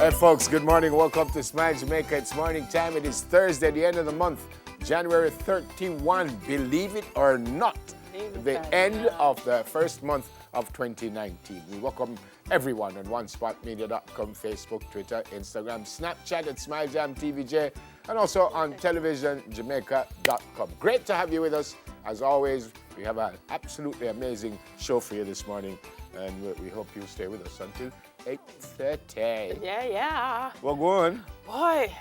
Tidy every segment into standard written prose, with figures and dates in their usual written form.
Hey folks, good morning. Welcome to Smile Jamaica. It's morning time. It is Thursday, the end of the month, January 31. Believe it or not, the end of the first month of 2019. We welcome everyone on OneSpotMedia.com, Facebook, Twitter, Instagram, Snapchat at SmileJamTVJ, and also on TelevisionJamaica.com. Great to have you with us. As always, we have an absolutely amazing show for you this morning, and we hope you stay with us until 8:30. Yeah. Well, go on. Boy,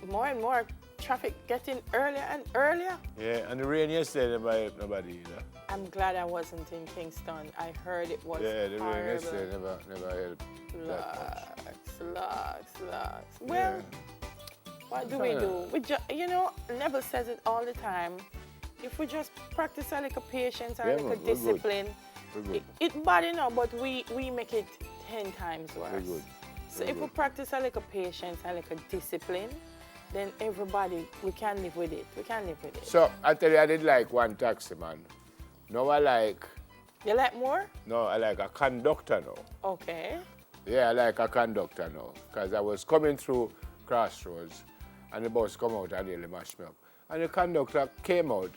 more and more traffic getting earlier and earlier. Yeah, and the rain yesterday, nobody either. I'm glad I wasn't in Kingston. I heard it was Yeah, the rain horrible. yesterday never helped that much. Slugs. Well, what do we do? Neville says it all the time. If we just practice a little patience and a little discipline, it's bad enough, but we make it 10 times worse. Very good. So if we practice a little patience and a little discipline, then everybody, we can live with it. So, I tell you, I did like one taxi man. Now I like... You like more? No, I like a conductor now. Okay. Yeah, I like a conductor now. Because I was coming through Crossroads and the bus come out and nearly mashed me up. And the conductor came out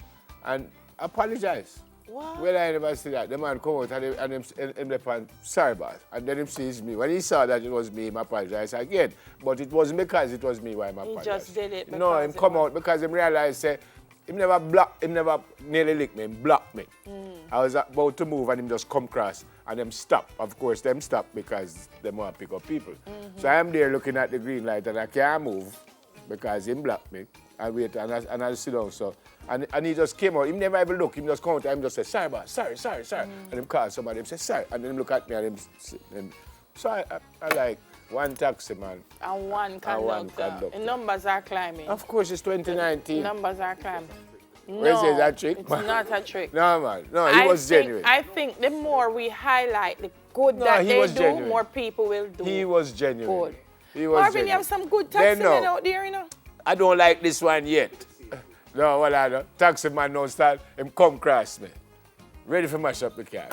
and apologized. What? Well, I never see that. The man come out and him sorry boss. And then him sees me. When he saw that it was me, he apologized again. But it wasn't because it was me why he apologized. He just did it because no, him come out because him realized say him never nearly licked me, him blocked me. I was about to move and him just come across and them stop. Of course, them stop because they want to pick up people. So I am there looking at the green light and I can't move because him blocked me. I wait and I sit down. So and he just came out. He never even look. He just come out and just say, sorry, boss, sorry. And him call somebody, him say, sorry. And then him look at me and him so I like one taxi man. And one conductor. The numbers are climbing. Of course, it's 2019. The numbers are climbing. No, is that trick? It's not a trick. No, man. No, he was genuine. I think the more we highlight the good that they do, genuine. More people will do. He was genuine. Good. He was Marvin, genuine. you have some good taxi men out there, you know? I don't like this one yet. No, well, I don't. Taxi man don't start, him come cross me. Ready for mash up the car.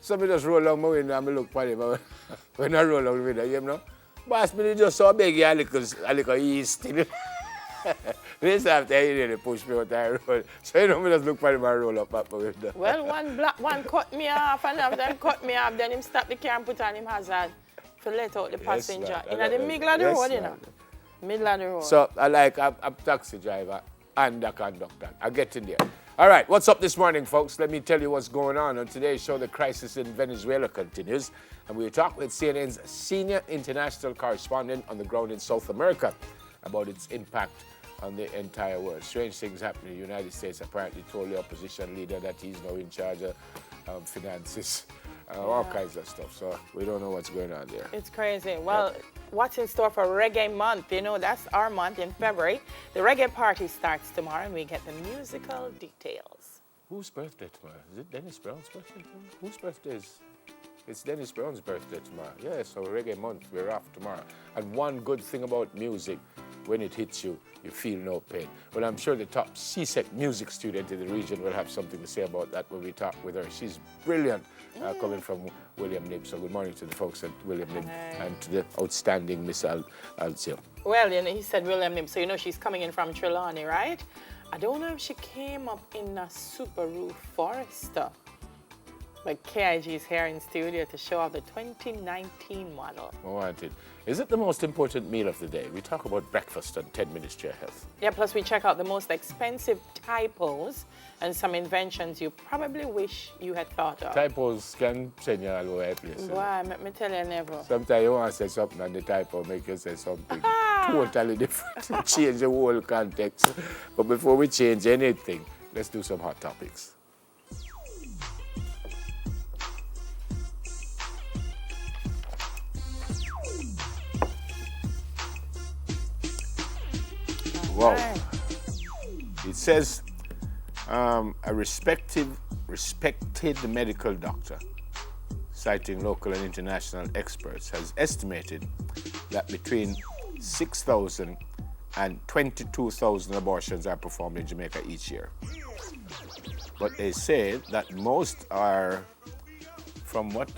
So me just roll on my window and I look for him. When I roll on the window, you know? Boss, me just so big, a little east. This after he really push me out the road. So you know, me just look for him and roll up my window. Well, one cut me off and after him cut me off, then him stop the car and put on him hazard to let out the passenger. In the middle of the road, you know? Middle of the road. So I like a taxi driver and a conductor. I get in there. All right, what's up this morning, folks? Let me tell you what's going on. On today's show, the crisis in Venezuela continues. And we'll talk with CNN's senior international correspondent on the ground in South America about its impact on the entire world. Strange things happening. The United States apparently told the opposition leader that he's now in charge of finances. All kinds of stuff. So we don't know what's going on there. It's crazy. Well, what's in store for Reggae Month? You know, that's our month in February. The reggae party starts tomorrow and we get the musical details. Whose birthday tomorrow? Is it Dennis Brown's birthday tomorrow? Whose birthday is? It's Dennis Brown's birthday tomorrow. Yeah, so Reggae Month, we're off tomorrow. And one good thing about music, when it hits you, you feel no pain. Well, I'm sure the top CSEC music student in the region will have something to say about that when we talk with her. She's brilliant, coming from William Nib. So good morning to the folks at William Nib and to the outstanding Miss Alcio. Well, you know, he said William Nib, so you know she's coming in from Trelawney, right? I don't know if she came up in a Subaru Forester. But KIG is here in studio to show off the 2019 model. I want it. Is it the most important meal of the day? We talk about breakfast and 10 minutes to your health. Yeah, plus we check out the most expensive typos and some inventions you probably wish you had thought of. Typos can send you all over the place. Why? Let me tell you never. Sometimes you want to say something and the typo make you say something totally different. Change the whole context. But before we change anything, let's do some hot topics. Wow. It says a respected medical doctor, citing local and international experts, has estimated that between 6,000 and 22,000 abortions are performed in Jamaica each year. But they say that most are from what?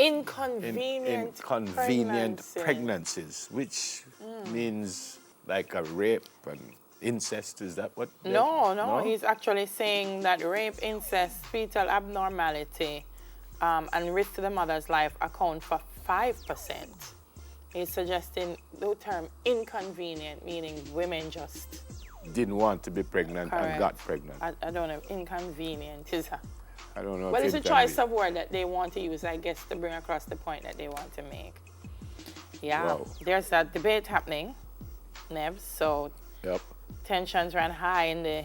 inconvenient pregnancies, which means like a rape and incest. Is that what? No. He's actually saying that rape, incest, fetal abnormality, and risk to the mother's life account for 5%. He's suggesting the term inconvenient, meaning women just didn't want to be pregnant. Correct. And got pregnant. I don't know. Inconvenient is I don't know. Well, it's a choice of word that they want to use, I guess, to bring across the point that they want to make. Yeah. Wow. There's a debate happening, Nebs. So tensions ran high in the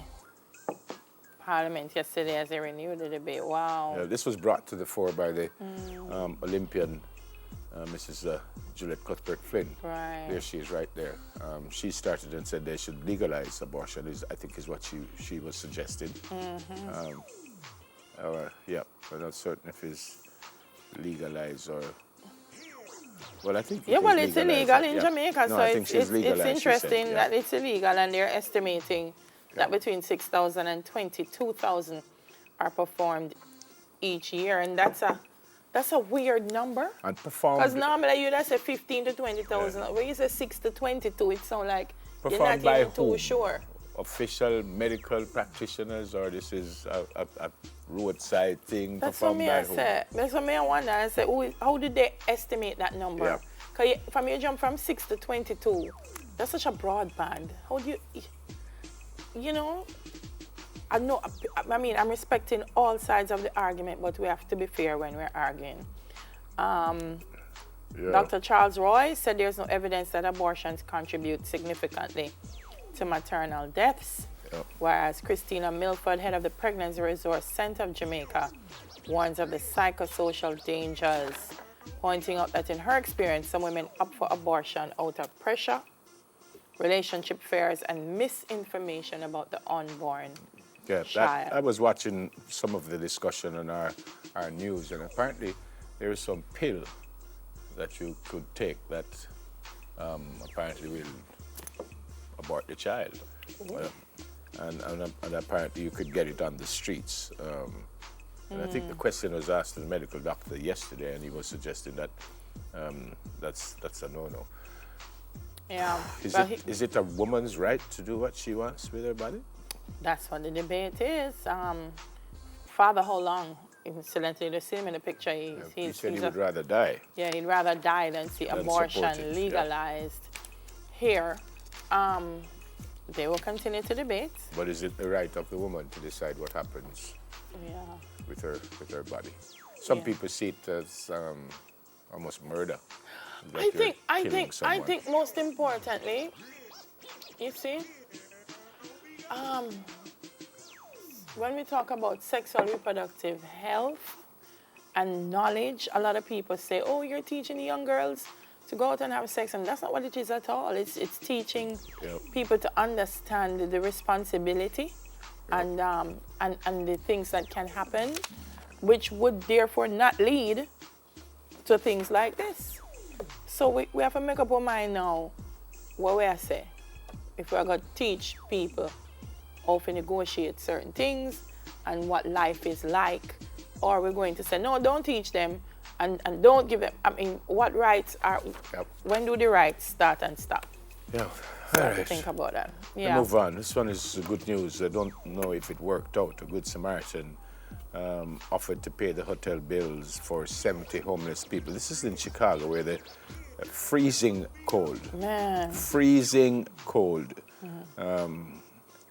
Parliament yesterday as they renewed the debate. Wow. Yeah, this was brought to the fore by the Olympian Mrs. Juliet Cuthbert Flynn. Right. There she is, right there. She started and said they should legalize abortion. I think is what she was suggesting. I'm not certain if it's legalized or. Well, I think. Yeah, well, it's illegal in Jamaica, no, so it's interesting that it's illegal, and they're estimating that between 6,000 and 22,000 are performed each year, and that's a weird number. And performed. Because normally you'd say 15 to 20,000. When you say 6 to 22, it sounds like you're not by even too sure. Official medical practitioners, or this is a roadside thing? That's what I say. That's what I wonder. I say, how did they estimate that number? Because from you jump from 6 to 22, that's such a broad band. How do you know? I mean, I'm respecting all sides of the argument, but we have to be fair when we're arguing. Dr. Charles Roy said there's no evidence that abortions contribute significantly to maternal deaths, whereas Christina Milford, head of the Pregnancy Resource Center of Jamaica, warns of the psychosocial dangers, pointing out that in her experience, some women opt for abortion out of pressure, relationship fears, and misinformation about the unborn child. I was watching some of the discussion on our news, and apparently there is some pill that you could take that apparently will abort the child. And apparently you could get it on the streets. And I think the question was asked to the medical doctor yesterday, and he was suggesting that that's a no-no. Yeah. Is it a woman's right to do what she wants with her body? That's what the debate is. Father, how long? Incidentally, you see him in the picture. He said he would rather die. Yeah, he'd rather die than see abortion legalized here. They will continue to debate. But is it the right of the woman to decide what happens with her body? Some people see it as almost murder. I think most importantly, you see, when we talk about sexual reproductive health and knowledge, a lot of people say, oh, you're teaching the young girls to go out and have sex, and that's not what it is at all. It's teaching people to understand the responsibility and the things that can happen, which would therefore not lead to things like this. So we have to make up our mind now what we are saying. If we're going to teach people how to negotiate certain things and what life is like, or we're going to say, no, don't teach them and don't give them, I mean, what rights are, when do the rights start and stop? Yeah, so I have to think about that. Yeah. Move on. This one is good news. I don't know if it worked out. A Good Samaritan offered to pay the hotel bills for 70 homeless people. This is in Chicago, where the freezing cold. Man. Freezing cold.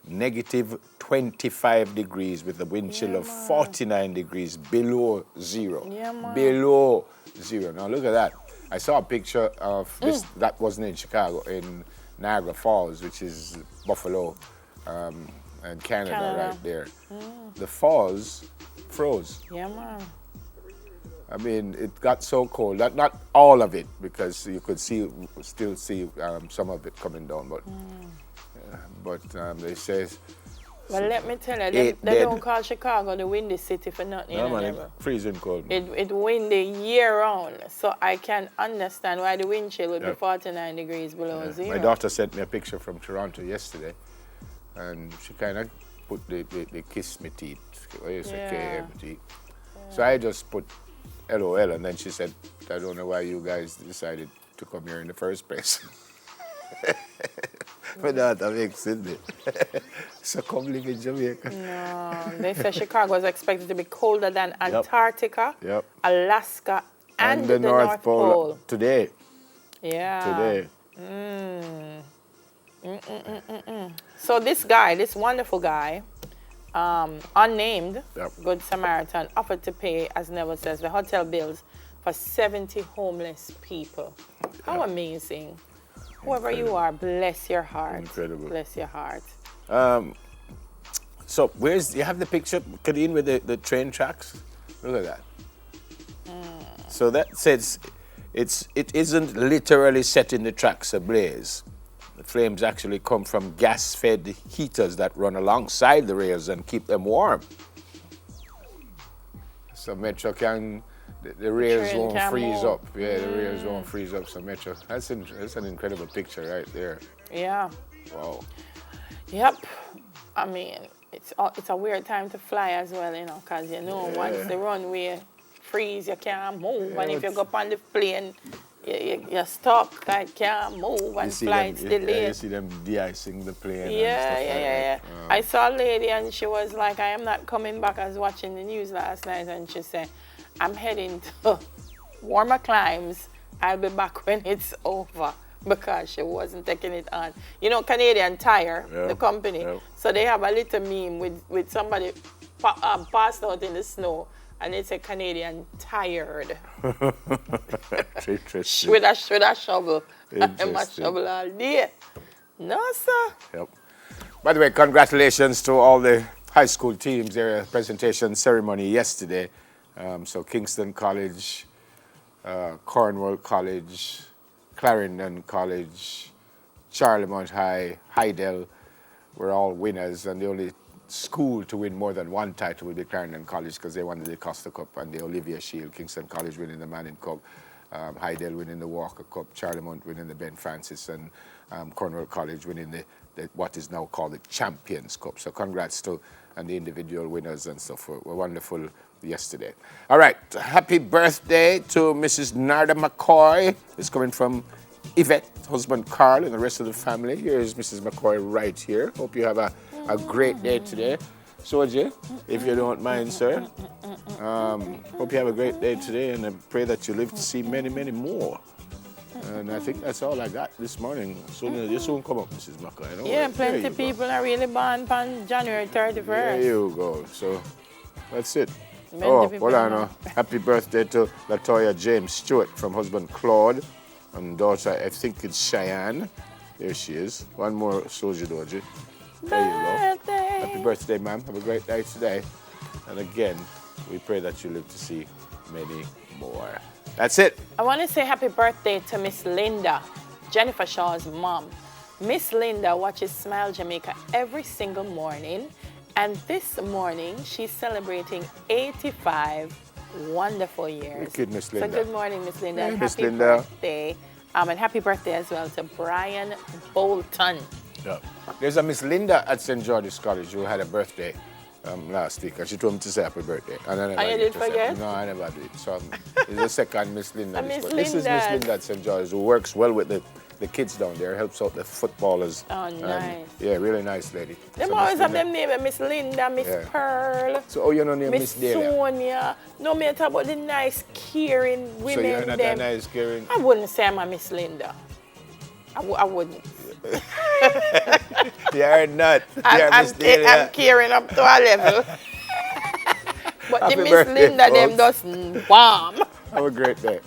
Negative 25 degrees with a wind chill of 49 degrees below zero. Below zero. Now look at that. I saw a picture of this. That wasn't in Chicago, in Niagara Falls, which is Buffalo and Canada right there. The falls froze. Yeah, man. I mean, it got so cold. Not all of it, because you could still see some of it coming down, but they say. Well, let me tell you, they don't call Chicago the windy city for nothing. No, man, freezing cold. It windy year round, so I can understand why the wind chill would be 49 degrees below zero. My daughter sent me a picture from Toronto yesterday, and she kind of put the kiss me teeth, what you say, KM teeth. So I just put LOL. And then she said, I don't know why you guys decided to come here in the first place. But that makes sense. So come live in Jamaica. No, they say Chicago is expected to be colder than Antarctica, Yep. Alaska, and the North Pole. Today. Yeah. Today. So this guy, this wonderful guy, unnamed, Good Samaritan, offered to pay, as Neville says, the hotel bills for 70 homeless people. How amazing. Whoever you are, bless your heart. Incredible. Bless your heart. So you have the picture, Kadeen, with the train tracks? Look at that. So that says it isn't literally setting the tracks ablaze. The flames actually come from gas-fed heaters that run alongside the rails and keep them warm. So Metro the rails won't freeze up. Yeah, the rails won't freeze up. So Metro, that's an incredible picture right there. Yeah. Wow. Yep. I mean, it's a weird time to fly as well, because once the runway freeze, you can't move, and if you go up on the plane, you're stuck, like can't move, and flight's delayed. Yeah, you see them de-icing the plane. Yeah. I saw a lady, and she was like, I am not coming back. I was watching the news last night, and she said, I'm heading to warmer climes. I'll be back when it's over, because she wasn't taking it on. Canadian Tire, the company, so they have a little meme with somebody passed out in the snow, and it's a Canadian tired. with a shovel. I'm a shovel all day. No, sir. Yep. By the way, congratulations to all the high school teams. Their presentation ceremony yesterday. So Kingston College, Cornwall College, Clarendon College, Charlemont High, Hydel were all winners, and the only school to win more than one title will be Clarendon College, because they won the Costa Cup and the Olivia Shield. Kingston College winning the Manning Cup, Hydel winning the Walker Cup, Charlemont winning the Ben Francis, and Cornwall College winning the what is now called the Champions Cup. So congrats to the individual winners and stuff. Were wonderful yesterday. All right, happy birthday to Mrs. Narda McCoy. It's coming from Yvette, husband Carl, and the rest of the family. Here's Mrs. McCoy right here. Hope you have a great day today. Soji, if you don't mind, sir. Hope you have a great day today, and I pray that you live to see many, many more. And I think that's all I got this morning. You soon come up, Mrs. McCoy. Yeah, plenty of people are really born on January 31st. There you go. So that's it. Hold on. Happy birthday to Latoya James Stewart from husband Claude and daughter, I think it's Cheyenne. There she is. One more Soji Doji. There you go. Happy birthday, ma'am. Have a great day today. And again, we pray that you live to see many more. That's it. I want to say happy birthday to Miss Linda, Jennifer Shaw's mom. Miss Linda watches Smile Jamaica every single morning. And this morning, she's celebrating 85 wonderful years. Good, Miss Linda. So good morning, Miss Linda. Yeah, and Miss happy Linda. birthday. And happy birthday as well to Brian Bolton. Yeah. There's a Miss Linda at St. George's College who had a birthday last week, and she told me to say happy birthday. And you did forget? No, I never did. So it's the second Miss Linda. Miss This is Miss Linda at St. George's, who works well with the kids down there, helps out the footballers. Oh, nice. Yeah, really nice lady. Them always have them name, Miss Linda, Miss Pearl. So, you know name Miss Delia? Sonia. No, me talk about the nice, caring women. So you're not that nice, caring? I wouldn't say I'm a Miss Linda. I wouldn't. You're not. You're Miss Delia. I'm caring up to a level. But Happy the Miss birthday, Linda, them folks. just warm. Have a great day.